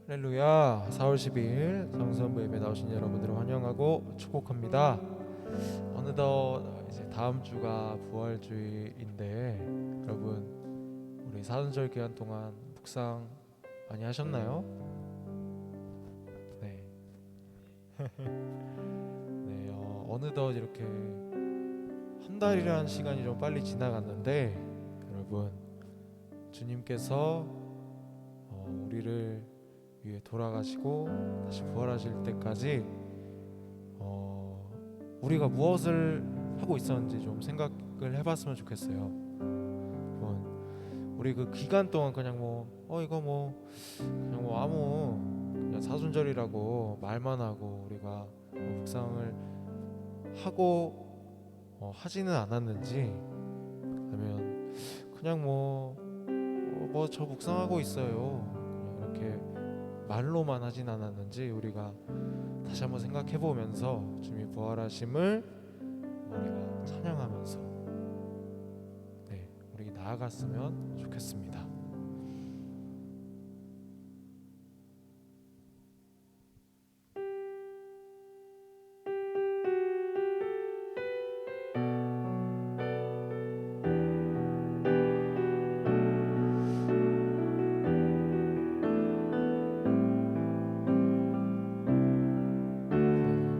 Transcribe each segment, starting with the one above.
할렐루야. 4월 12일 성수연부 예배 나오신 여러분들을 환영하고 축복합니다. 어느덧 이제 다음 주가 부활주의인데 여러분 우리 사순절 기간 동안 묵상 많이 하셨나요? 네. 네, 어느덧 이렇게 한 달이라는 시간이 좀 빨리 지나갔는데 여러분 주님께서 우리를 위해 돌아가시고 다시 부활하실 때까지 우리가 무엇을 하고 있었는지 좀 생각을 해봤으면 좋겠어요. 우리 그 기간 동안 그냥 이거 그냥 아무 그냥 사순절이라고 말만 하고 우리가 묵상을 하고 하지는 않았는지, 아니면 그냥 저 묵상하고 있어요 그냥 이렇게 말로만 하진 않았는지 우리가 다시 한번 생각해 보면서 주님이 부활하심을 우리가 찬양하면서 우리 나아갔으면 좋겠습니다.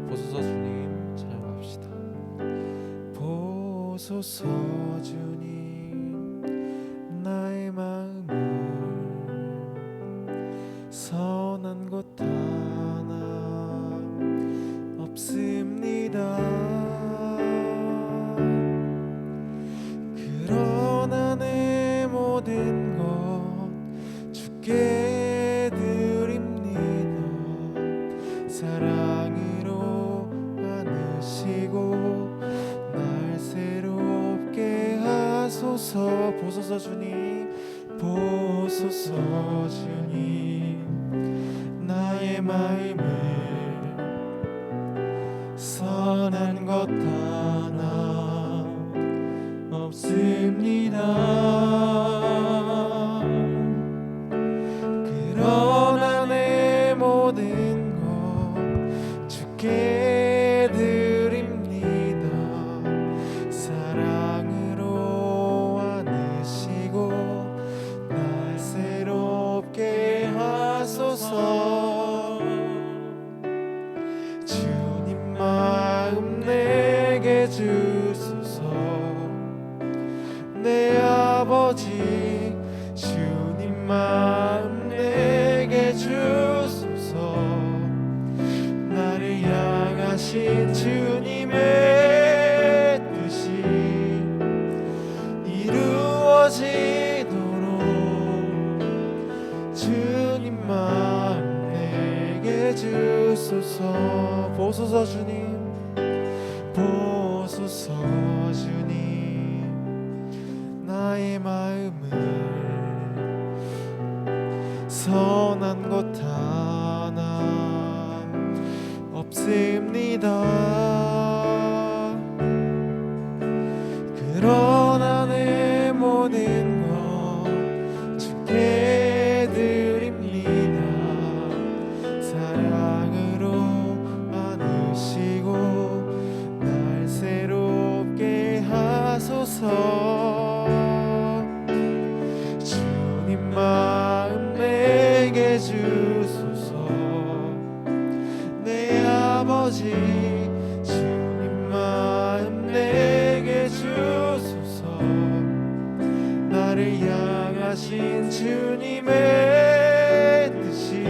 보소서 주님 찬양합시다. 보소서 주님 나의 마음을 선한 것 하나 없습니다. 그러나 내 모든 것 주께 드립니다. 사랑으로 안으시고 날 새롭게 하소서. 보소서 주님, 보소서 주님 나의 마음을 선한 것 하나 없습니다. 그러나 내 모든 것 주께 드립니다. 사랑으로 안으시고 날 새롭게 하소서. 주님 마음 내게 주소서. 내 아버지 주님 마음 내게 주소서. 나를 향하신 주님의 뜻이 이루어지도록 주님 마음 내게 주소서. 보소서 주님, 보소서 주님 나의 마음을 선한 것 하나 없습니다. 그러나 내 모든 것 주께 드립니다. 사랑으로 안으시고 날 새롭게 하소서. 주님 마음 내게 주소서. 내 아버지 주님 마음 내게 주소서. 나를 향하신 주님의 뜻이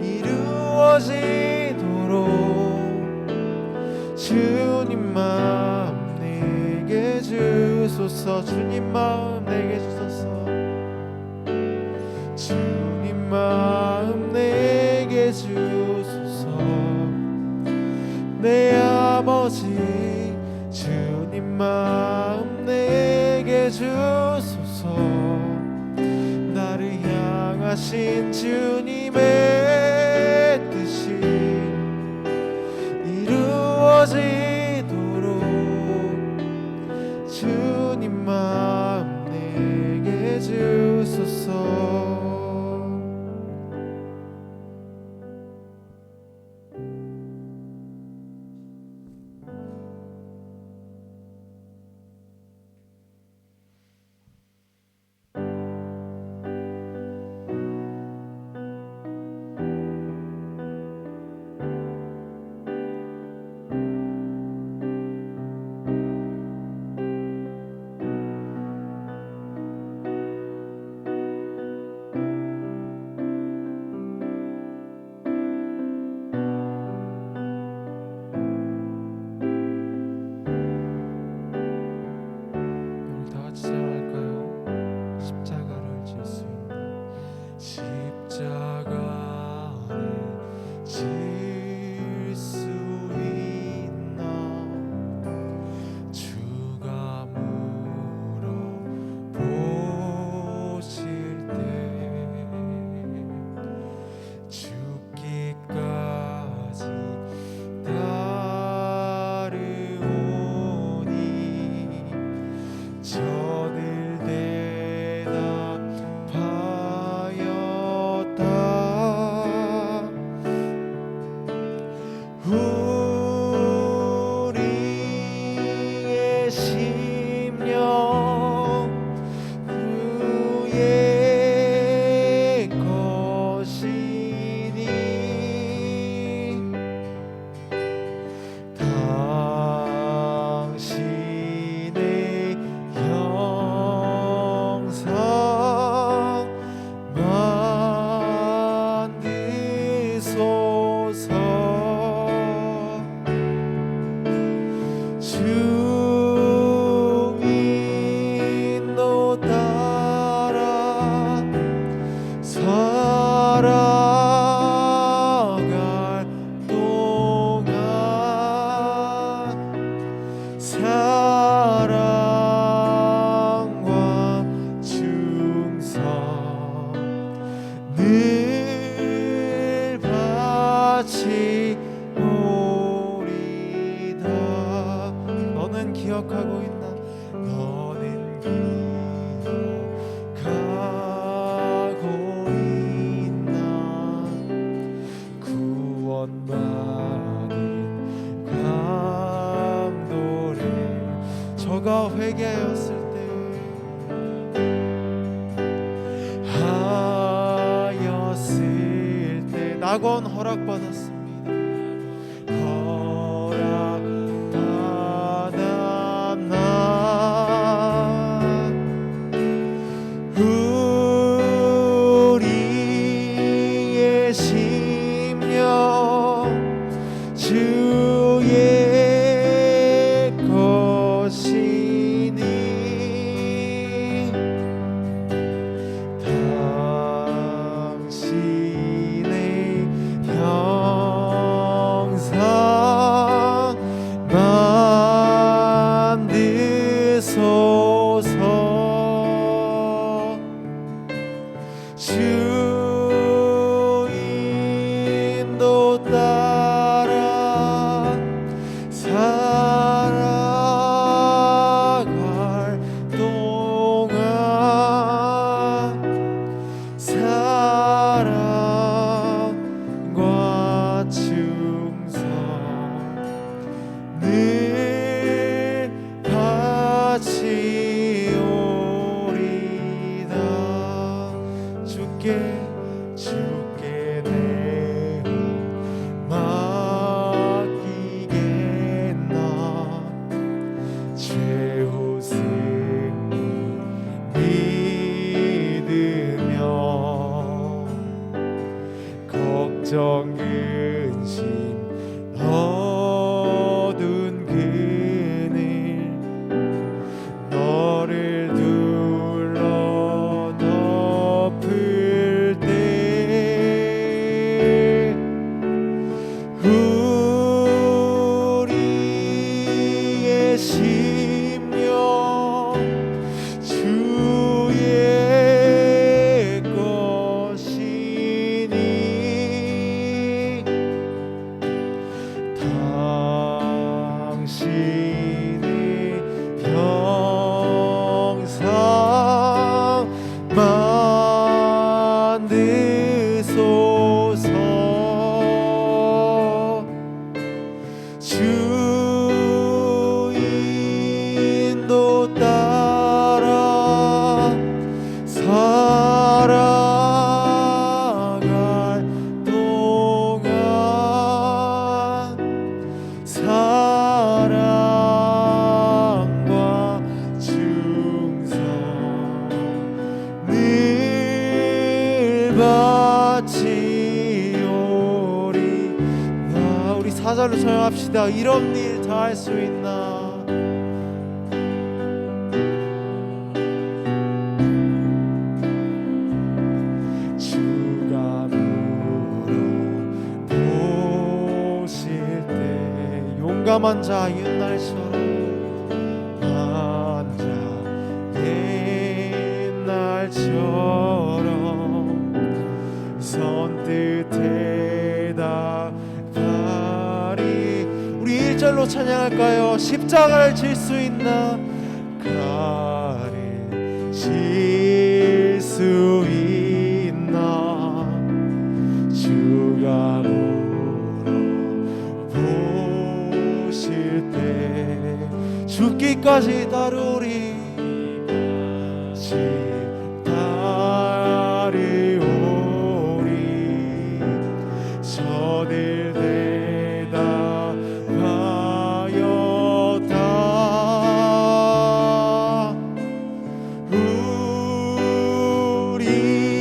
이루어지도록 주님 마음 내게 주소서. 주님 마음 내게 주소서. 주님 마음 내게 주소서. 내 아버지 주님 마음 내게 주소서. 나를 향하신 주님의 뜻이 이루어지도록 주님 마음 내게 주소서. 사랑과 충성 늘 바치오리다. 너는 기억하고 있나? 너는 기억하고 있나? 구원받은 강도를 저가 회개하였을 때 하였을 때 낙원 허락받았습니다. 허락받았나? 우리의 심령 주의 것이니 당신의 형상 만드소서. 주 인도 따라 살아갈 동안 사랑과 충성 늘 바치오리다. 주께 내 맡기겠나. 최후 승리 믿으며 걱정 근심 어두운 그늘 너를 둘러 덮을 때 우리의 심령 주의 것이니 당신의 형상 만드소서. 주 인도 따라 살아갈 동안 사랑과 충성 늘 바치오리다. 우리 사절로 청합시다. 이런 일 다 할 수 있나? 주가 물어보실 때 용감한 자 옛날처럼 앉아 옛날처럼 선뜻 대답하리. 우리 1절로 찬양할까요? 십자가를 질 수 있나? 가를 질 수 있나? 주가 물어보실 때 죽기까지 따르리. 따르오리. 저들 대답하였다.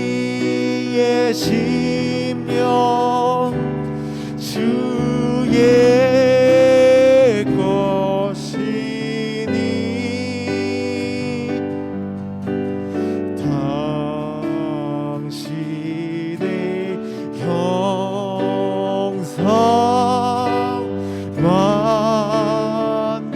우리의 심령 주의 것이니 당신의 형상 만드소서.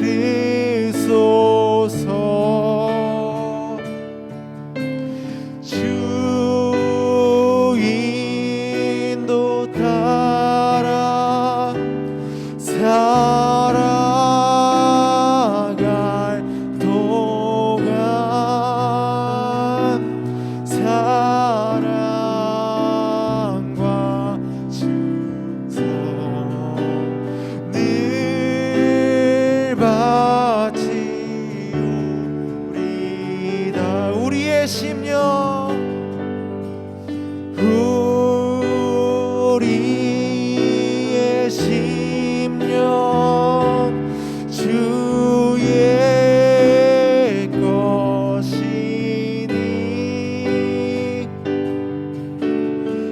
심령 우리의 심령 주의 것이니 당신의 형상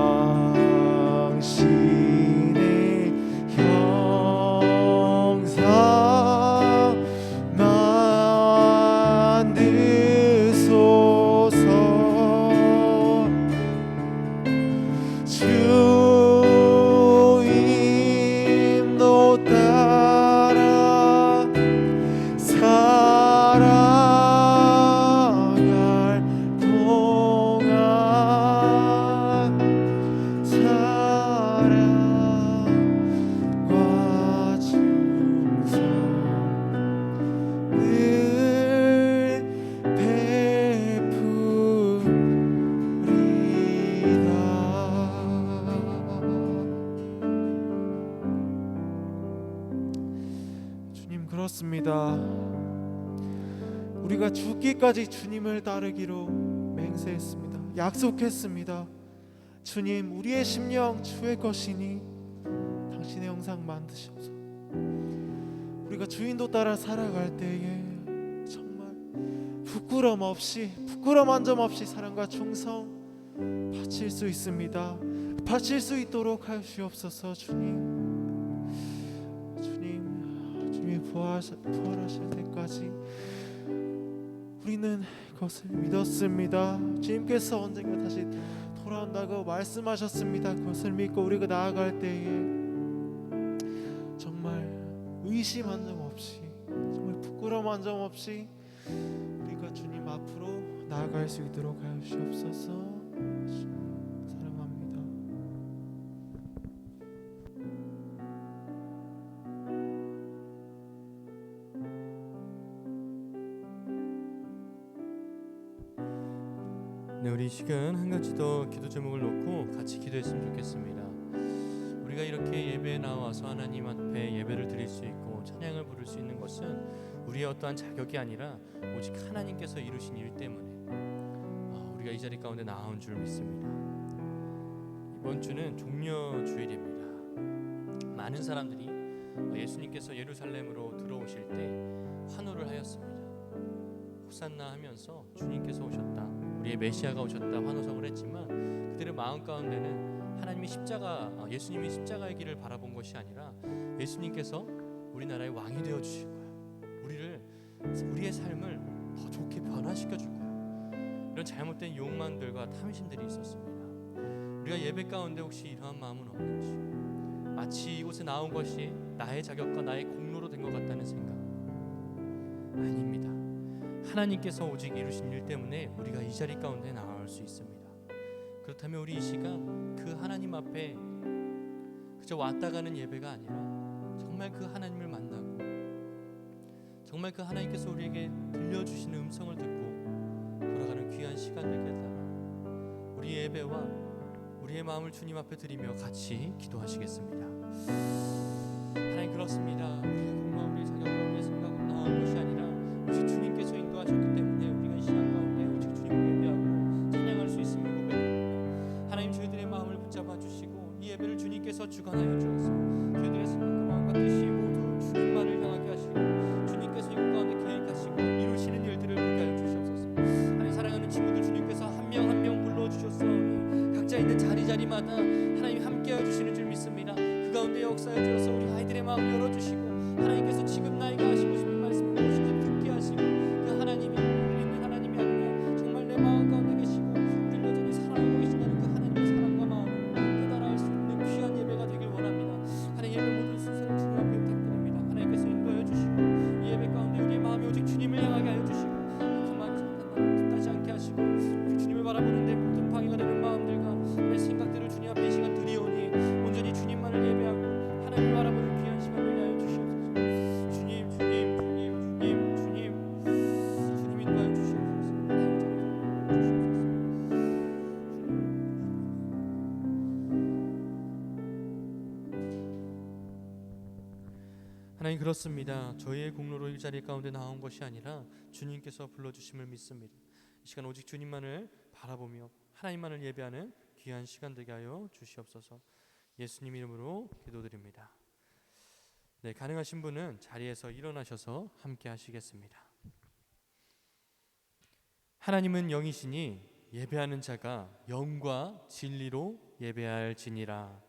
만드소서. 주 인도 따라 살아갈 동안 사랑과 충성을 베푸리다. 주님, 그렇습니다. 우리가 죽기까지 주님을 따르기로 맹세했습니다. 약속했습니다. 주님, 우리의 심령 주의 것이니 당신의 형상 만드시옵소서. 우리가 주인도 따라 살아갈 때에 정말 부끄럼 없이, 부끄럼 한 점 없이 사랑과 충성 바칠 수 있습니다. 바칠 수 있도록 하시옵소서. 주님이 부활하실 때까지 우리는 그것을 믿었습니다. 주님께서 언젠가 다시 돌아온다고 말씀하셨습니다. 그것을 믿고 우리가 나아갈 때에 정말 의심 한 점 없이, 정말 부끄러움 한 점 없이 우리가 주님 앞으로 나아갈 수 있도록 하시옵소서. 사랑합니다. 네, 우리 이 시간 한 가지 더 기도 제목을 놓고 같이 기도했으면 좋겠습니다. 우리가 이렇게 예배에 나와서 하나님 앞에 예배를 드릴 수 있고 찬양을 부를 수 있는 것은 우리의 어떠한 자격이 아니라 오직 하나님께서 이루신 일 때문에 우리가 이 자리 가운데 나온 줄 믿습니다. 이번 주는 종려 주일입니다. 많은 사람들이 예수님께서 예루살렘으로 들어오실 때 환호를 하였습니다. 호산나 하면서 주님께서 오셨다, 우리의 메시아가 오셨다 환호성을 했지만 그들의 마음 가운데는 하나님이 예수님이 십자가의 길을 바라본 것이 아니라 예수님께서 우리나라의 왕이 되어 주실 거야, 우리의 삶을 더 좋게 변화시켜 줄 거야, 이런 잘못된 욕망들과 탐심들이 있었습니다. 우리가 예배 가운데 혹시 이러한 마음은 없는지, 마치 이곳에 나온 것이 나의 자격과 나의 공로로 된 것 같다는 생각, 아닙니다. 하나님께서 오직 이루신 일 때문에 우리가 이 자리 가운데 나올 수 있습니다. 그렇다면 우리 이 시간 그 하나님 앞에 그저 왔다 가는 예배가 아니라 정말 그 하나님을 만나고 정말 그 하나님께서 우리에게 들려주시는 음성을 듣고 돌아가는 귀한 시간 되게 해달라. 우리의 예배와 우리의 마음을 주님 앞에 드리며 같이 기도하시겠습니다. 하나님, 그렇습니다. 우리의 자격으로 우리의 생각으로 나온 것이 아니라 오직 주님께서 인도하셨기 때문에 우리가 이 시간 가운데 오직 주님을 예배하고 찬양할 수 있음을 고백합니다. 하나님, 저희들의 마음을 붙잡아 주시고 이 예배를 주님께서 주관하여 주어서 저희들의 생각과 마음과 뜻이 모두 주님만을 향하게 하시고 주님께서 이곳 가운데 계획하시고 이루시는 일들을 보게 하여 주시옵소서. 하나님, 사랑하는 친구들, 주님께서 한 명 한 명 불러주셨사오니 각자 있는 자리마다 하나님 함께하여 주시는 줄 믿습니다. 그 가운데 역사해 주어서 우리 아이들의 마음을 열어주시고 하나님께서 지금 나에게 하시고 싶은 말씀을 무엇인지 듣게 하시고 그 하나님이 우리 있는 하나님이 아니라 정말 내 마음 가운데 계시고 우리를 여전히 사랑하고 계신다는 그 하나님의 사랑과 마음을 깨달아 알 수 있는 귀한 예배가 되길 원합니다. 하나님, 예배 모든 순서를 주님 앞에 부탁드립니다. 하나님께서 인도하여 주시고 이 예배 가운데 우리의 마음이 오직 주님을 향하게 하여 주시고 가만히 뜻하지 않게 하시고 우리 주님을 바라보는 데 모든 방해가 되는 마음들과 내 생각들을 주님 앞에 이 시간 드리오니 온전히 주님만을 예배하고 하나님을 바라보는 귀한 시간 되게 하여 주시옵소서. 주님 인도하여 주시옵소서. 하나님, 그렇습니다. 저희의 공로로 이 자리 가운데 나온 것이 아니라 주님께서 불러주심을 믿습니다. 이 시간 오직 주님만을 바라보며 하나님만을 예배하는 귀한 시간 되게 하여 주시옵소서. 예수님 이름으로 기도드립니다. 네, 가능하신 분은 자리에서 일어나셔서 함께 하시겠습니다. 하나님은 영이시니 예배하는 자가 영과 진리로 예배할지니라.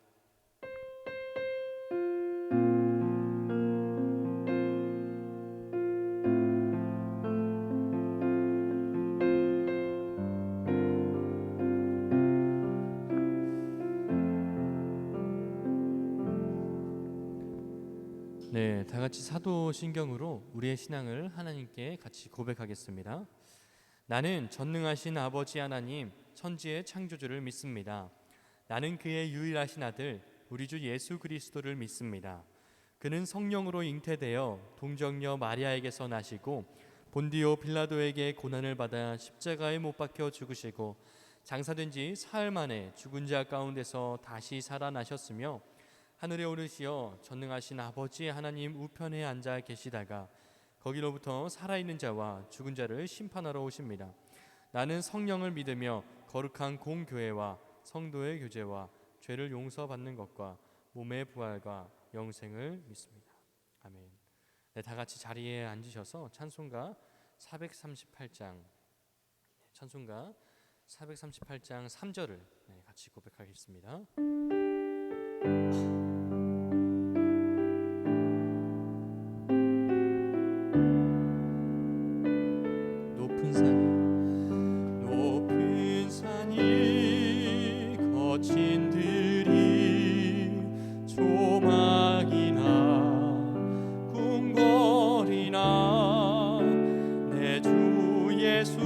네, 다 같이 사도신경으로 우리의 신앙을 하나님께 같이 고백하겠습니다. 나는 전능하신 아버지 하나님, 천지의 창조주를 믿습니다. 나는 그의 유일하신 아들, 우리 주 예수 그리스도를 믿습니다. 그는 성령으로 잉태되어 동정녀 마리아에게서 나시고 본디오 빌라도에게 고난을 받아 십자가에 못 박혀 죽으시고 장사된 지 사흘 만에 죽은 자 가운데서 다시 살아나셨으며 하늘에 오르시어 전능하신 아버지 하나님 우편에 앉아 계시다가 거기로부터 살아있는 자와 죽은 자를 심판하러 오십니다. 나는 성령을 믿으며 거룩한 공교회와 성도의 교제와 죄를 용서받는 것과 몸의 부활과 영생을 믿습니다. 아멘. 네, 다 같이 자리에 앉으셔서 찬송가 438장 3절을 같이 고백하겠습니다. 높은 산이 거친 들이 조막이나 궁궐이나 내 주 예수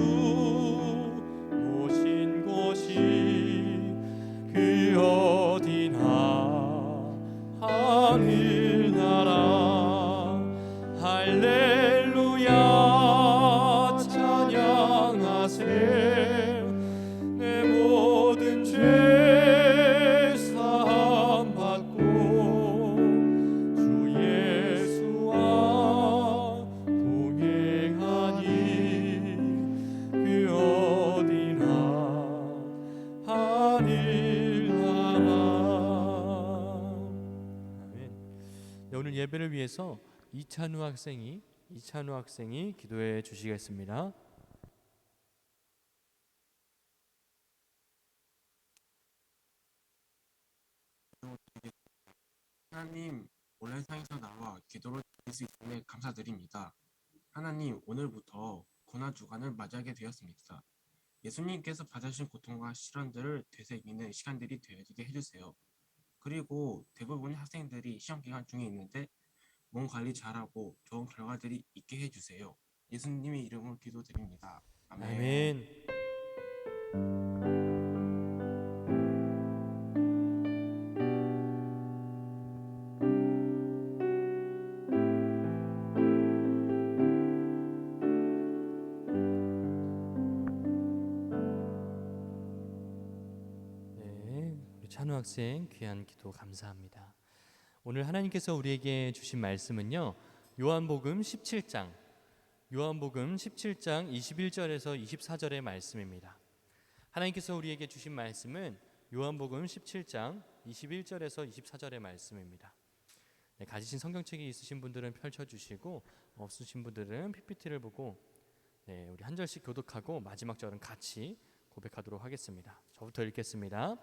모신 곳이 그 어디나 하늘나라 할렐루야 찬양하세 내 모든 죄 사함 받고 주 예수와 동행하니 그 어디나 하늘나라. 아멘. 네, 오늘 예배를 위해서 이찬우 학생이 기도해 주시겠습니다. 하나님, 온라인상에서 나와 기도로 드릴 수 있음에 감사드립니다. 하나님, 오늘부터 고난주간을 맞이하게 되었습니다. 예수님께서 받으신 고통과 시련들을 되새기는 시간들이 되어지게 해주세요. 그리고 대부분의 학생들이 시험기간 중에 있는데 몸 관리 잘하고 좋은 결과들이 있게 해주세요. 예수님의 이름으로 기도드립니다. 아멘. 아멘. 네, 우리 찬우 학생 귀한 기도 감사합니다. 오늘 하나님께서 우리에게 주신 말씀은요, 요한복음 17장 21절에서 24절의 말씀입니다. 하나님께서 우리에게 주신 말씀은 요한복음 17장 21절에서 24절의 말씀입니다. 네, 가지신 성경책이 있으신 분들은 펼쳐주시고 없으신 분들은 PPT를 보고 우리 한 절씩 교독하고 마지막 절은 같이 고백하도록 하겠습니다. 저부터 읽겠습니다.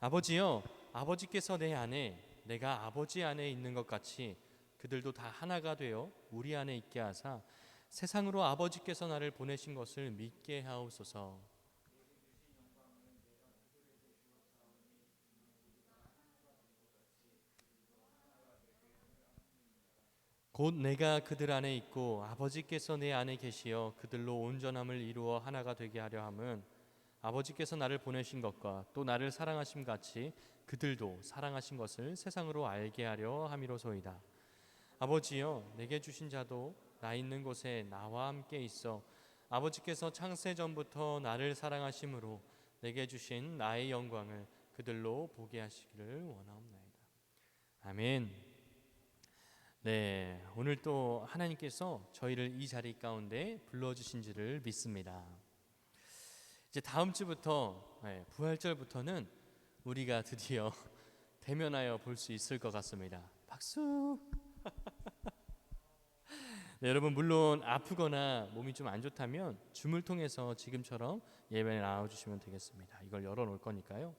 아버지여, 아버지께서 내 안에 내가 아버지 안에 있는 것 같이 그들도 다 하나가 되어 우리 안에 있게 하사 세상으로 아버지께서 나를 보내신 것을 믿게 하옵소서. 곧 내가 그들 안에 있고 아버지께서 내 안에 계시어 그들로 온전함을 이루어 하나가 되게 하려 함은 아버지께서 나를 보내신 것과 또 나를 사랑하심 같이 그들도 사랑하신 것을 세상으로 알게 하려 함이로소이다. 아버지여, 내게 주신 자도 나 있는 곳에 나와 함께 있어 아버지께서 창세 전부터 나를 사랑하심으로 내게 주신 나의 영광을 그들로 보게 하시기를 원하옵나이다. 아멘. 네, 오늘 또 하나님께서 저희를 이 자리 가운데 불러주신지를 믿습니다. 이제 다음 주부터 부활절부터는 우리가 드디어 대면하여 볼 수 있을 것 같습니다. 박수. 네, 여러분 물론 아프거나 몸이 좀 안 좋다면 줌을 통해서 지금처럼 예배에 나와주시면 되겠습니다. 이걸 열어놓을 거니까요.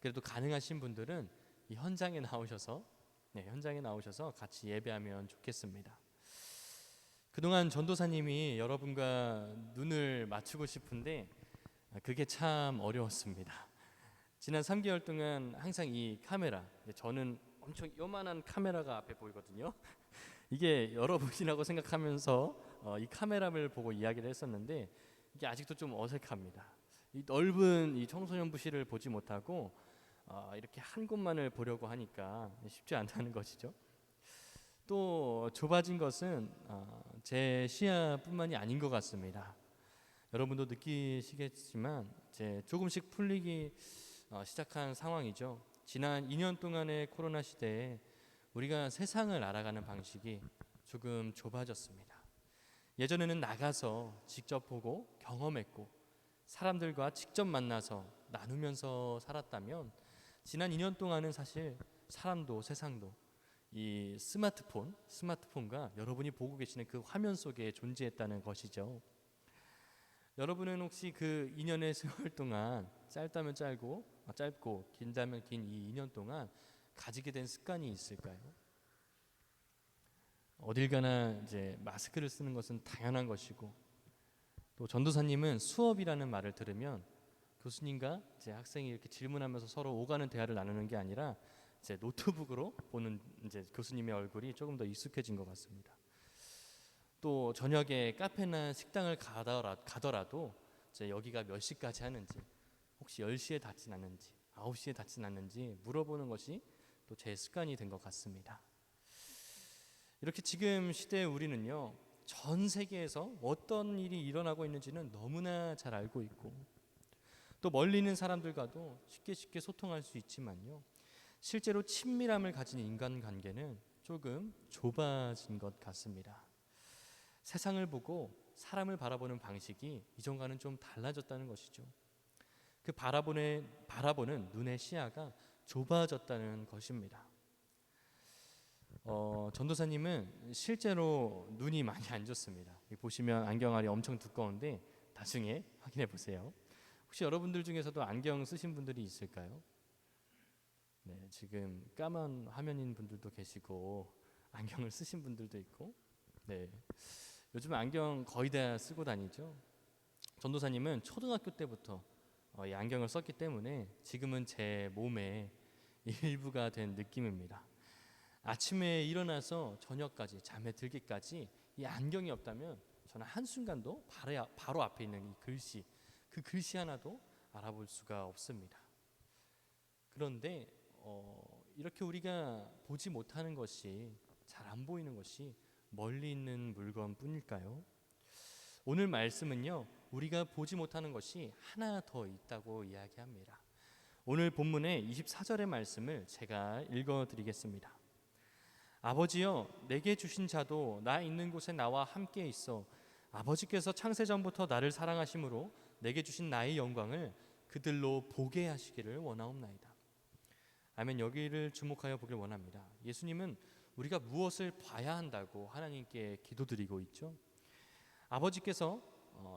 그래도 가능하신 분들은 이 현장에 나오셔서 같이 예배하면 좋겠습니다. 그동안 전도사님이 여러분과 눈을 맞추고 싶은데 그게 참 어려웠습니다. 지난 3개월 동안 항상 이 카메라, 저는 엄청 요만한 카메라가 앞에 보이거든요. 이게 여러분이라고 생각하면서 이 카메라를 보고 이야기를 했었는데 이게 아직도 좀 어색합니다. 이 넓은 이 청소년 부실을 보지 못하고 이렇게 한 곳만을 보려고 하니까 쉽지 않다는 것이죠. 또 좁아진 것은 제 시야뿐만이 아닌 것 같습니다. 여러분도 느끼시겠지만 이제 조금씩 풀리기 시작한 상황이죠. 지난 2년 동안의 코로나 시대에 우리가 세상을 알아가는 방식이 조금 좁아졌습니다. 예전에는 나가서 직접 보고 경험했고 사람들과 직접 만나서 나누면서 살았다면 지난 2년 동안은 사실 사람도 세상도 이 스마트폰과 여러분이 보고 계시는 그 화면 속에 존재했다는 것이죠. 여러분은 혹시 그 2년의 세월 동안 짧다면 짧고 긴다면 긴 이 2년 동안 가지게 된 습관이 있을까요? 어딜 가나 이제 마스크를 쓰는 것은 당연한 것이고 또 전도사님은 수업이라는 말을 들으면 교수님과 이제 학생이 이렇게 질문하면서 서로 오가는 대화를 나누는 게 아니라 이제 노트북으로 보는 이제 교수님의 얼굴이 조금 더 익숙해진 것 같습니다. 또 저녁에 카페나 식당을 가더라도 이제 여기가 몇 시까지 하는지 혹시 10시에 닫진 않는지 9시에 닫진 않는지 물어보는 것이 또 제 습관이 된 것 같습니다. 이렇게 지금 시대에 우리는요 전 세계에서 어떤 일이 일어나고 있는지는 너무나 잘 알고 있고 또 멀리 있는 사람들과도 쉽게 소통할 수 있지만요 실제로 친밀함을 가진 인간관계는 조금 좁아진 것 같습니다. 세상을 보고 사람을 바라보는 방식이 이전과는 좀 달라졌다는 것이죠. 그 바라보는 눈의 시야가 좁아졌다는 것입니다. 전도사님은 실제로 눈이 많이 안 좋습니다. 보시면 안경알이 엄청 두꺼운데 나중에 확인해 보세요. 혹시 여러분들 중에서도 안경 쓰신 분들이 있을까요? 네, 지금 까만 화면인 분들도 계시고 안경을 쓰신 분들도 있고 네, 요즘 안경 거의 다 쓰고 다니죠. 전도사님은 초등학교 때부터 이 안경을 썼기 때문에 지금은 제 몸의 일부가 된 느낌입니다. 아침에 일어나서 저녁까지 잠에 들기까지 이 안경이 없다면 저는 한순간도 바로 앞에 있는 이 글씨 그 글씨 하나도 알아볼 수가 없습니다. 그런데 이렇게 우리가 보지 못하는 것이 잘 안 보이는 것이 멀리 있는 물건뿐일까요? 오늘 말씀은요 우리가 보지 못하는 것이 하나 더 있다고 이야기합니다. 오늘 본문의 24절의 말씀을 제가 읽어드리겠습니다. 아버지여 내게 주신 자도 나 있는 곳에 나와 함께 있어 아버지께서 창세전부터 나를 사랑하심으로 내게 주신 나의 영광을 그들로 보게 하시기를 원하옵나이다. 아멘. 여기를 주목하여 보길 원합니다. 예수님은 우리가 무엇을 봐야 한다고 하나님께 기도드리고 있죠. 아버지께서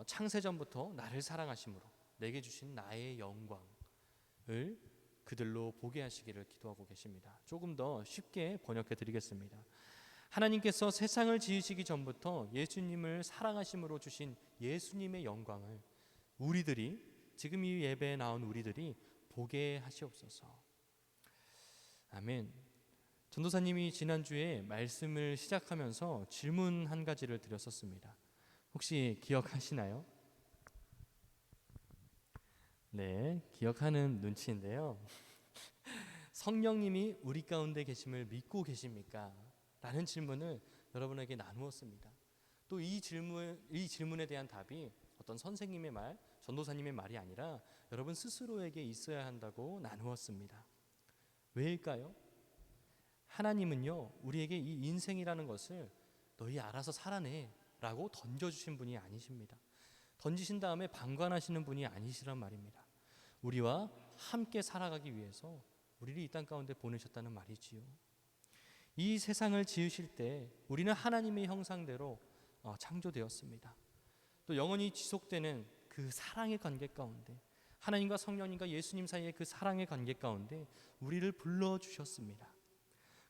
창세전부터 나를 사랑하심으로 내게 주신 나의 영광을 그들로 보게 하시기를 기도하고 계십니다. 조금 더 쉽게 번역해 드리겠습니다. 하나님께서 세상을 지으시기 전부터 예수님을 사랑하심으로 주신 예수님의 영광을 우리들이 지금 이 예배에 나온 우리들이 보게 하시옵소서. 아멘. 전도사님이 지난주에 말씀을 시작하면서 질문 한 가지를 드렸었습니다. 혹시 기억하시나요? 네, 기억하는 눈치인데요. 성령님이 우리 가운데 계심을 믿고 계십니까? 라는 질문을 여러분에게 나누었습니다. 또 이 질문에 대한 답이 어떤 선생님의 말, 전도사님의 말이 아니라 여러분 스스로에게 있어야 한다고 나누었습니다. 왜일까요? 하나님은요 우리에게 이 인생이라는 것을 너희 알아서 살아내 라고 던져주신 분이 아니십니다. 던지신 다음에 방관하시는 분이 아니시란 말입니다. 우리와 함께 살아가기 위해서 우리를 이 땅 가운데 보내셨다는 말이지요. 이 세상을 지으실 때 우리는 하나님의 형상대로 창조되었습니다. 또 영원히 지속되는 그 사랑의 관계 가운데, 하나님과 성령님과 예수님 사이의 그 사랑의 관계 가운데 우리를 불러주셨습니다.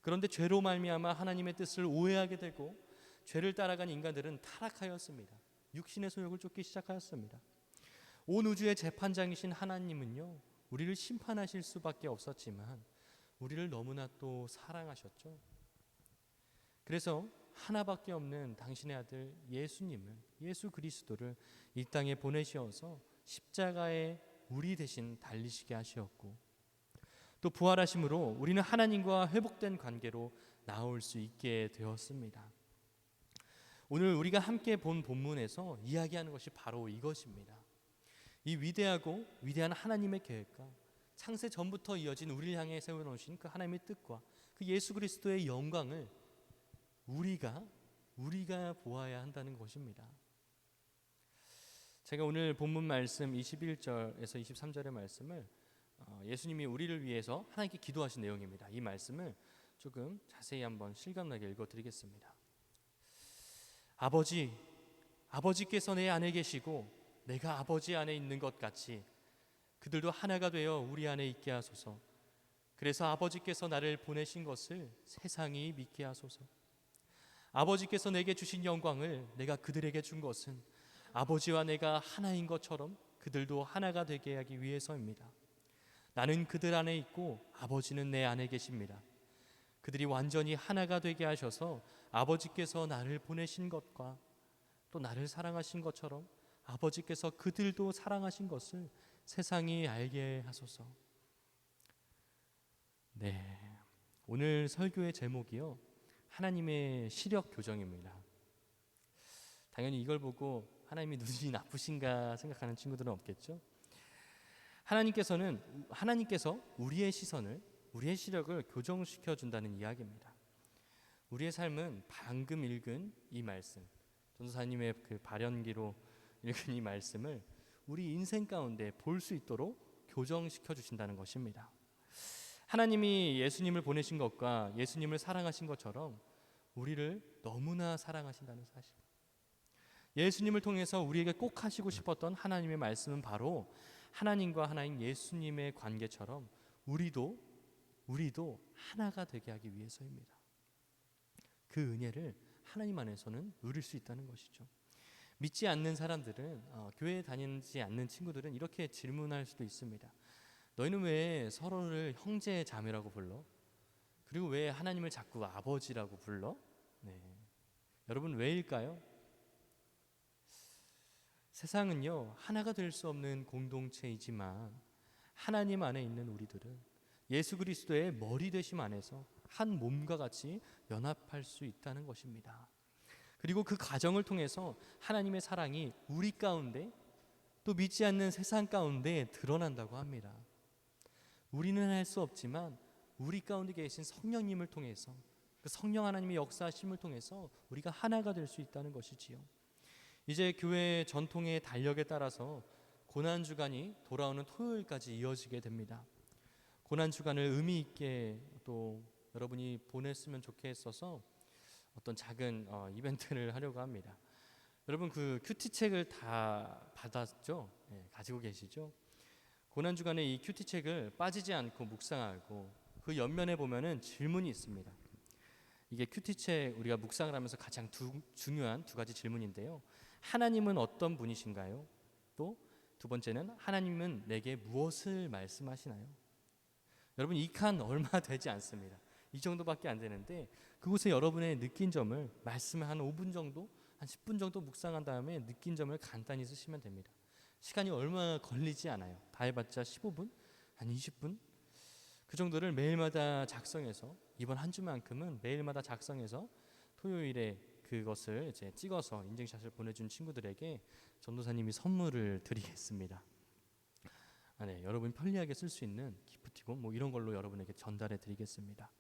그런데 죄로 말미암아 하나님의 뜻을 오해하게 되고 죄를 따라간 인간들은 타락하였습니다. 육신의 소욕을 쫓기 시작하였습니다. 온 우주의 재판장이신 하나님은요, 우리를 심판하실 수밖에 없었지만 우리를 너무나 또 사랑하셨죠. 그래서 하나밖에 없는 당신의 아들 예수님을, 예수 그리스도를 이 땅에 보내시어서 십자가에 우리 대신 달리시게 하셨고, 또 부활하심으로 우리는 하나님과 회복된 관계로 나올 수 있게 되었습니다. 오늘 우리가 함께 본 본문에서 이야기하는 것이 바로 이것입니다. 이 위대하고 위대한 하나님의 계획과 창세 전부터 이어진 우리를 향해 세워놓으신 그 하나님의 뜻과 그 예수 그리스도의 영광을 우리가 보아야 한다는 것입니다. 제가 오늘 본문 말씀 21절에서 23절의 말씀을 예수님이 우리를 위해서 하나님께 기도하신 내용입니다. 이 말씀을 조금 자세히 한번 실감나게 읽어드리겠습니다. 아버지께서 내 안에 계시고 내가 아버지 안에 있는 것 같이 그들도 하나가 되어 우리 안에 있게 하소서. 그래서 아버지께서 나를 보내신 것을 세상이 믿게 하소서. 아버지께서 내게 주신 영광을 내가 그들에게 준 것은 아버지와 내가 하나인 것처럼 그들도 하나가 되게 하기 위해서입니다. 나는 그들 안에 있고 아버지는 내 안에 계십니다. 그들이 완전히 하나가 되게 하셔서 아버지께서 나를 보내신 것과 또 나를 사랑하신 것처럼 아버지께서 그들도 사랑하신 것을 세상이 알게 하소서. 네, 오늘 설교의 제목이요, 하나님의 시력 교정입니다. 당연히 이걸 보고 하나님이 눈이 나쁘신가 생각하는 친구들은 없겠죠. 하나님께서 우리의 시선을, 우리의 시력을 교정시켜 준다는 이야기입니다. 우리의 삶은 방금 읽은 이 말씀, 전도사님의 그 발연기로 읽은 이 말씀을 우리 인생 가운데 볼 수 있도록 교정시켜 주신다는 것입니다. 하나님이 예수님을 보내신 것과 예수님을 사랑하신 것처럼 우리를 너무나 사랑하신다는 사실, 예수님을 통해서 우리에게 꼭 하시고 싶었던 하나님의 말씀은 바로 하나님과 하나님 예수님의 관계처럼 우리도 하나가 되게 하기 위해서입니다. 그 은혜를 하나님 안에서는 누릴 수 있다는 것이죠. 믿지 않는 사람들은, 교회에 다니지 않는 친구들은 이렇게 질문할 수도 있습니다. 너희는 왜 서로를 형제 자매라고 불러? 그리고 왜 하나님을 자꾸 아버지라고 불러? 네. 여러분, 왜일까요? 세상은요, 하나가 될 수 없는 공동체이지만 하나님 안에 있는 우리들은 예수 그리스도의 머리 되심 안에서 한 몸과 같이 연합할 수 있다는 것입니다. 그리고 그 과정을 통해서 하나님의 사랑이 우리 가운데, 또 믿지 않는 세상 가운데 드러난다고 합니다. 우리는 할 수 없지만 우리 가운데 계신 성령님을 통해서, 그 성령 하나님의 역사하심을 통해서 우리가 하나가 될 수 있다는 것이지요. 이제 교회의 전통의 달력에 따라서 고난주간이 돌아오는 토요일까지 이어지게 됩니다. 고난주간을 의미 있게 또 여러분이 보냈으면 좋겠어서 어떤 작은 이벤트를 하려고 합니다. 여러분, 그 큐티책을 다 받았죠? 네, 가지고 계시죠? 고난주간에 이 큐티책을 빠지지 않고 묵상하고 그 옆면에 보면은 질문이 있습니다. 이게 큐티책 우리가 묵상을 하면서 가장 중요한 두 가지 질문인데요. 하나님은 어떤 분이신가요? 또 두 번째는 하나님은 내게 무엇을 말씀하시나요? 여러분, 이 칸 얼마 되지 않습니다. 이 정도밖에 안 되는데 그곳에 여러분의 느낀 점을 말씀을 한 5분 정도, 한 10분 정도 묵상한 다음에 느낀 점을 간단히 쓰시면 됩니다. 시간이 얼마 걸리지 않아요. 다 해봤자 15분, 한 20분 그 정도를 매일마다 작성해서, 이번 한 주만큼은 매일마다 작성해서 토요일에 그것을 이제 찍어서 인증샷을 보내준 친구들에게 전도사님이 선물을 드리겠습니다. 네, 여러분 편리하게 쓸 수 있는 기프티콘 뭐 이런 걸로 여러분에게 전달해 드리겠습니다.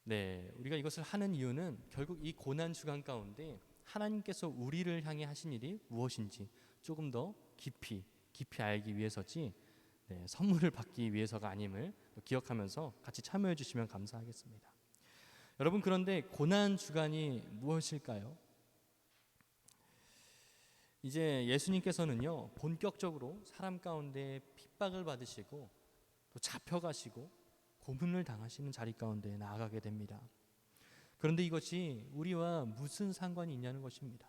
네, 우리가 이것을 하는 이유는 결국 이 고난 주간 가운데 하나님께서 우리를 향해 하신 일이 무엇인지 조금 더 깊이 알기 위해서지 선물을 받기 위해서가 아님을 기억하면서 같이 참여해 주시면 감사하겠습니다. 여러분, 그런데 고난 주간이 무엇일까요? 이제 예수님께서는요, 본격적으로 사람 가운데 핍박을 받으시고 또 잡혀가시고 고문을 당하시는 자리 가운데 나아가게 됩니다. 그런데 이것이 우리와 무슨 상관이 있냐는 것입니다.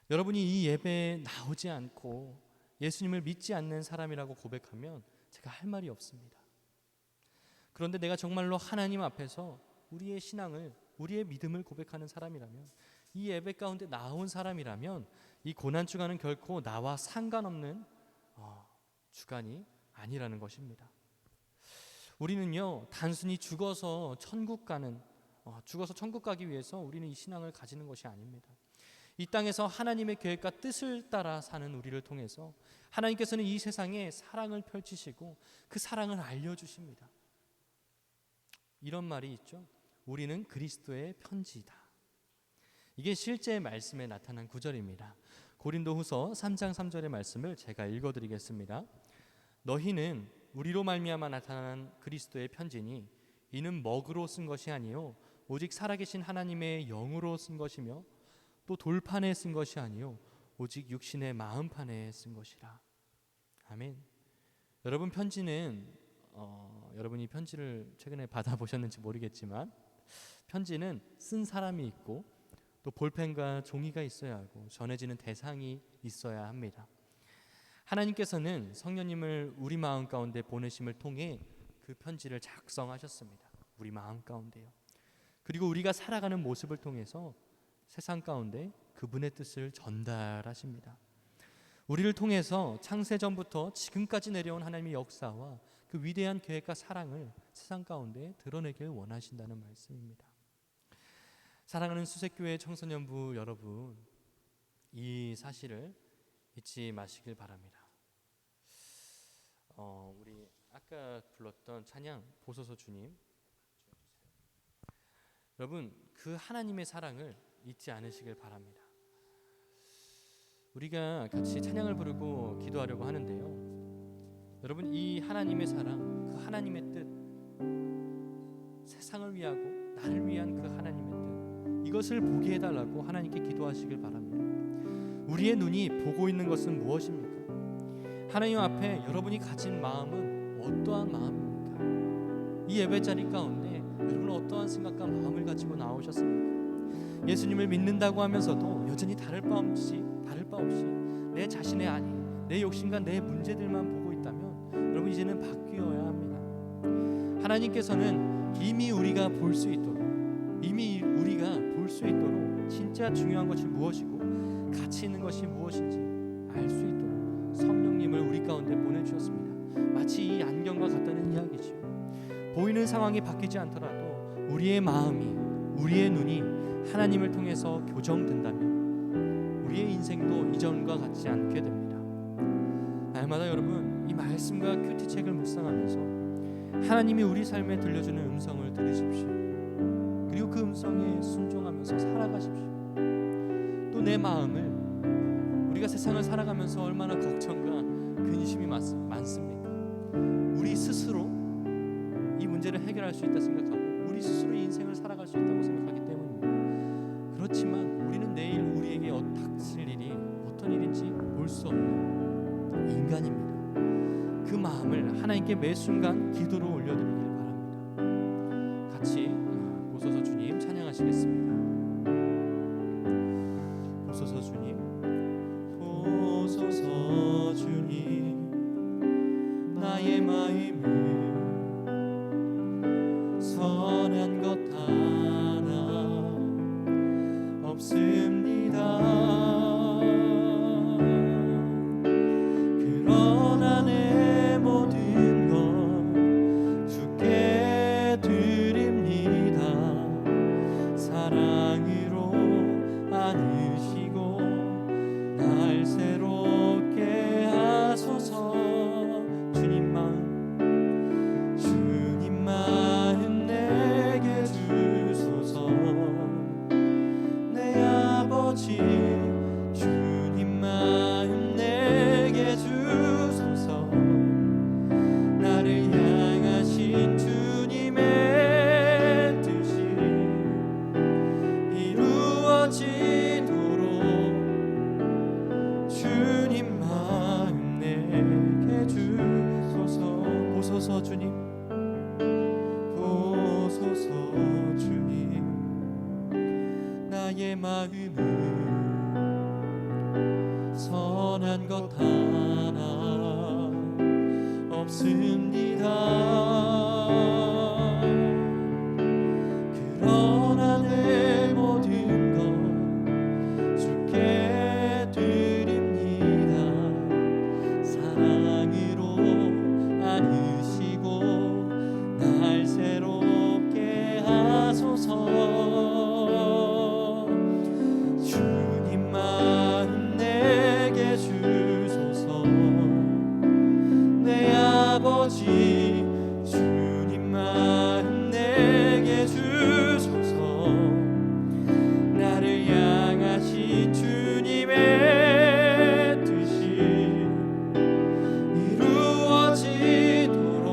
여러분이 이 예배에 나오지 않고 예수님을 믿지 않는 사람이라고 고백하면 제가 할 말이 없습니다. 그런데 내가 정말로 하나님 앞에서 우리의 신앙을, 우리의 믿음을 고백하는 사람이라면, 이 예배 가운데 나온 사람이라면 이 고난 주간은 결코 나와 상관없는 주간이 아니라는 것입니다. 우리는요, 단순히 죽어서 천국 가기 위해서 우리는 이 신앙을 가지는 것이 아닙니다. 이 땅에서 하나님의 계획과 뜻을 따라 사는 우리를 통해서 하나님께서는 이 세상에 사랑을 펼치시고 그 사랑을 알려주십니다. 이런 말이 있죠. 우리는 그리스도의 편지이다. 이게 실제 말씀에 나타난 구절입니다. 고린도후서 3장 3절의 말씀을 제가 읽어드리겠습니다. 너희는 우리로 말미암아 나타난 그리스도의 편지니 이는 먹으로 쓴 것이 아니요 오직 살아계신 하나님의 영으로 쓴 것이며 또 돌판에 쓴 것이 아니요 오직 육신의 마음판에 쓴 것이라. 아멘. 여러분, 편지는 여러분이 편지를 최근에 받아보셨는지 모르겠지만 편지는 쓴 사람이 있고 또 볼펜과 종이가 있어야 하고 전해지는 대상이 있어야 합니다. 하나님께서는 성령님을 우리 마음 가운데 보내심을 통해 그 편지를 작성하셨습니다. 우리 마음 가운데요. 그리고 우리가 살아가는 모습을 통해서 세상 가운데 그분의 뜻을 전달하십니다. 우리를 통해서 창세전부터 지금까지 내려온 하나님의 역사와 그 위대한 계획과 사랑을 세상 가운데 드러내길 원하신다는 말씀입니다. 사랑하는 수색교회 청소년부 여러분, 이 사실을 잊지 마시길 바랍니다. 우리 아까 불렀던 찬양 보소서 주님, 여러분, 그 하나님의 사랑을 잊지 않으시길 바랍니다. 우리가 같이 찬양을 부르고 기도하려고 하는데요, 여러분, 이 하나님의 사랑, 그 하나님의 뜻, 세상을 위하고 나를 위한 그 하나님의 뜻, 이것을 보게 해달라고 하나님께 기도하시길 바랍니다. 우리의 눈이 보고 있는 것은 무엇입니까? 하나님 앞에 여러분이 가진 마음은 어떠한 마음입니까? 이 예배 자리 가운데 여러분은 어떠한 생각과 마음을 가지고 나오셨습니까? 예수님을 믿는다고 하면서도 여전히 다를 바 없이 내 자신의 아니, 내 욕심과 내 문제들만 보고 있다면 여러분, 이제는 바뀌어야 합니다. 하나님께서는 이미 우리가 볼 수 있도록 진짜 중요한 것이 무엇이고 가치 있는 것이 무엇인지 알 수 있도록 성령님을 우리 가운데 보내주셨습니다. 마치 이 안경과 같다는 이야기죠. 보이는 상황이 바뀌지 않더라도 우리의 마음이, 우리의 눈이 하나님을 통해서 교정된다면 우리의 인생도 이전과 같지 않게 됩니다. 날마다 여러분, 이 말씀과 큐티책을 묵상하면서 하나님이 우리 삶에 들려주는 음성을 들으십시오. 그리고 그 음성에 순종하면서 살아가십시오. 또 내 마음을, 우리가 세상을 살아가면서 얼마나 걱정과 근심이 많습니까? 우리 스스로 이 문제를 해결할 수 있다 생각하고 우리 스스로 이 인생을 살아갈 수 있다고 생각하기 때문입니다. 그렇지만 우리는 내일 우리에게 닥칠 일이 어떤 일인지 볼 수 없는 인간입니다. 그 마음을 하나님께 매 순간 기도로 올려드리길 바랍니다. 같이 보소서 주님 찬양하시겠습니다. 보소서 주님, 보소서 주님, 나의 마음을 선한 것 하나 없습니다. 그러나 내 모든 것 주께 드립니다. 사랑으로 안으시고 날 새롭게 하소서. 주님 마음 내게 주소서. 나의 마음은 선한 것 하나 없습니다. 그러나 내 모든 것 주께 드립니다. 사랑으로 안으시고 날 새롭게 하소서. 주님 마음 내게 주소서. 내 아버지 주님 마음 내게 주소서. 나를 향하신 주님의 뜻이 이루어지도록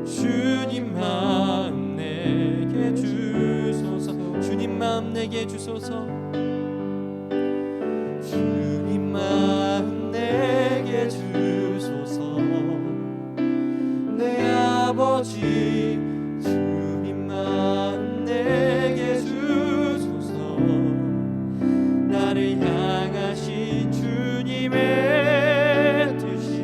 주님 마음 내게 주소서. 주님 마음 내게 주소서. 주님 마음 내게 주소서. 내 아버지 주님 마음 내게 주소서. 나를 향하신 주님의 뜻이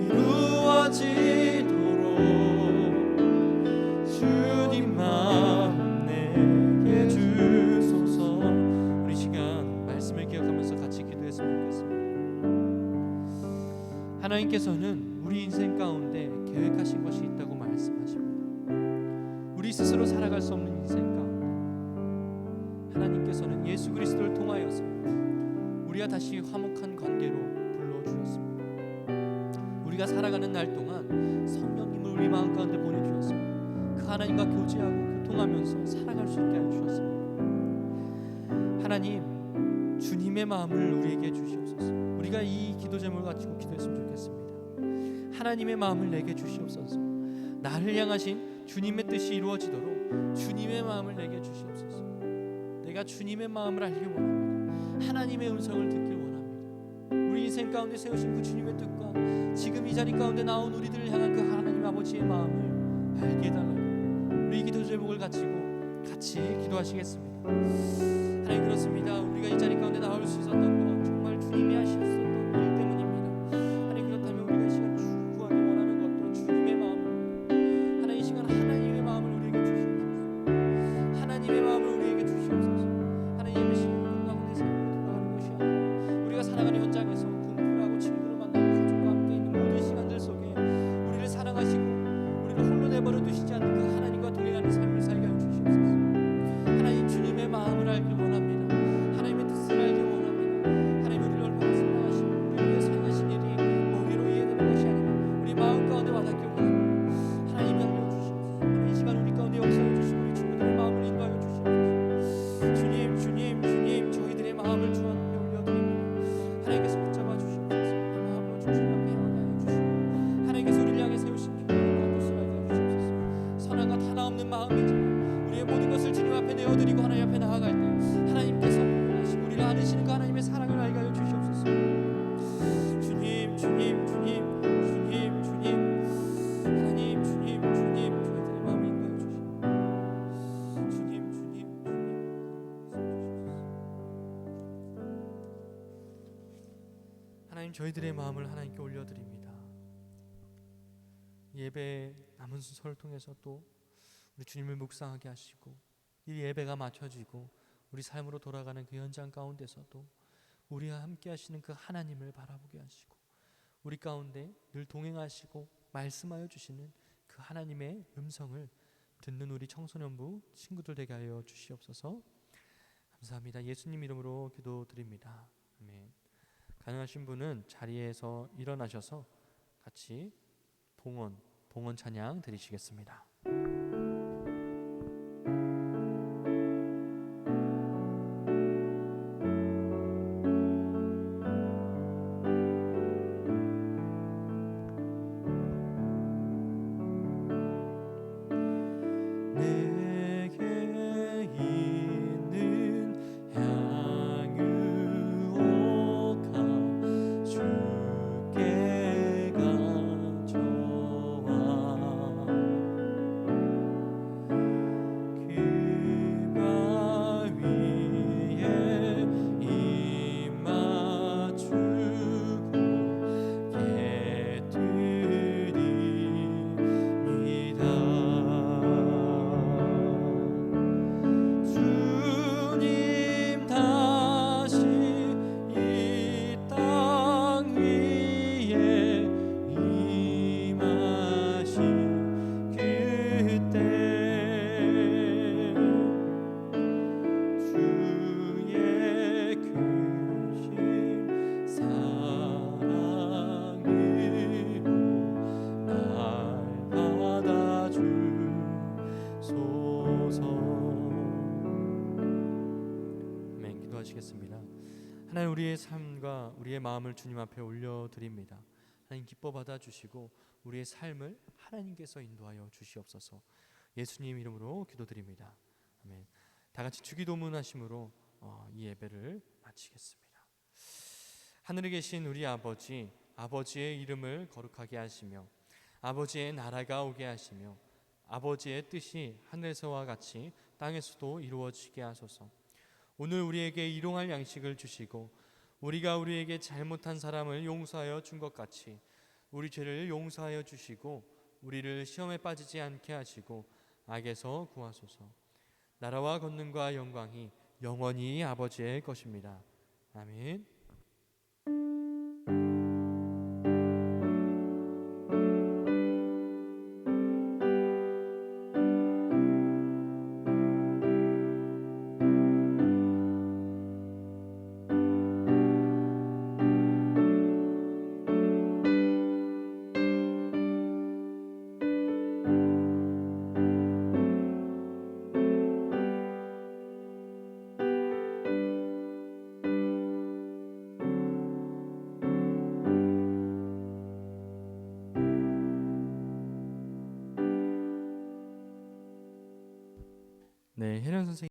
이루어지도록 주님 마음 내게 주소서. 우리 시간 말씀을 기억하면서 같이 기도했으면 좋겠습니다. 하나님께서는 우리 인생 가운데 계획하신 것이 있다고 말씀하십니다. 우리 스스로 살아갈 수 없는 인생 가운데 하나님께서는 예수 그리스도를 통하여서 우리가 다시 화목한 관계로 불러주셨습니다. 우리가 살아가는 날 동안 성령님을 우리 마음 가운데 보내주셨습니다. 그 하나님과 교제하고 교통하면서 살아갈 수 있게 해주셨습니다. 하나님, 주님의 마음을 우리에게 주시옵소서. 우리가 이 기도 제목을 가지고 기도했으면 좋겠습니다. 하나님의 마음을 내게 주시옵소서. 나를 향하신 주님의 뜻이 이루어지도록 주님의 마음을 내게 주시옵소서. 내가 주님의 마음을 알기 원합니다. 하나님의 음성을 듣길 원합니다. 우리 인생 가운데 세우신 그 주님의 뜻과 지금 이 자리 가운데 나온 우리들을 향한 그 하나님 아버지의 마음을 알게 해달라고 우리 기도 제목을 가지고 같이 기도하시겠습니다. 하나님, 그렇습니다. 우리가 이 자리 가운데 나올 수 있었던 건 정말 주님이 하셨던 일 때문입니다. 하나님, 그렇다면 우리가 이 시간 구하기 원하는 것도 주님의 마음입니다. 하나님, 이 시간 하나님의 마음을 우리에게 주시옵소서. 하나님의 마음을 우리에게 주시옵소서. 하나님, 예배 시간이 끝나고 내 삶으로 돌아가는 것이 아니라 우리가 살아가는 현장에서 공부하고 친구를 만나고 가족과 함께 있는 모든 시간들 속에 우리를 사랑하시고 우리를 홀로 내버려 두시지 않는 그 하나님과 동행하는 삶을 살게 하여 주시옵소서. 하나님, 주님의 마음을 알길 원합니다. 하나님의 뜻을 알길 원합니다. 하나님, 우리를 얼마나 사랑하시고 우리를 위해 사용하신 일이 머리로 이해되는 것이 아니라 우리 마음 가운데 와닿길 원합니다. 하나님이 알려주시옵소서. 하나님, 이 시간 우리 가운데 역사해 주시고 우리 친구들의 마음을 인도하여 주시옵소서. 주님, 주님, 주님, 저희들의 마음을 주 앞에 올려드립니다. 하나님께서 붙잡아 주시옵소서. 이 마음으로 주 앞에 향하게 하여 주시고 하나님께서 우리를 향해 세우신 계획과 뜻을 알게 하여 주시옵소서. 선한 것 하나 없는 마음이지만 우리의 모든 것을 주님 앞에 내어드리고 하나님 앞에 나아갈 때 하나님께서 하시고 우리가 안으시는 그 하나님의 사랑을 알게 하여 주시옵소서. 주님, 주님, 주님, 주님, 주님, 하나님, 주님, 주님, 저희들의 마음을 인도하여 주시옵소서. 주님, 주님, 주님, 하나님, 저희들의 마음을 하나님께 올려드립니다. 예배 남은 순서를 통해서 또 우리 주님을 묵상하게 하시고 이 예배가 마쳐지고 우리 삶으로 돌아가는 그 현장 가운데서도 우리와 함께 하시는 그 하나님을 바라보게 하시고 우리 가운데 늘 동행하시고 말씀하여 주시는 그 하나님의 음성을 듣는 우리 청소년부 친구들 되게 하여 주시옵소서. 감사합니다. 예수님 이름으로 기도드립니다. 아멘. 가능하신 분은 자리에서 일어나셔서 같이 봉헌 찬양 드리시겠습니다. 기도하시겠습니다. 하나님, 우리의 삶과 우리의 마음을 주님 앞에 올려드립니다. 하나님, 기뻐 받아주시고 우리의 삶을 하나님께서 인도하여 주시옵소서. 예수님 이름으로 기도드립니다. 아멘. 다 같이 주기도문 하심으로 이 예배를 마치겠습니다. 하늘에 계신 우리 아버지, 아버지의 이름을 거룩하게 하시며 아버지의 나라가 오게 하시며 아버지의 뜻이 하늘에서와 같이 땅에서도 이루어지게 하소서. 오늘 우리에게 일용할 양식을 주시고 우리가 우리에게 잘못한 사람을 용서하여 준 것 같이 우리 죄를 용서하여 주시고 우리를 시험에 빠지지 않게 하시고 악에서 구하소서. 나라와 권능과 영광이 영원히 아버지의 것입니다. 아멘. 네, 혜련 선생님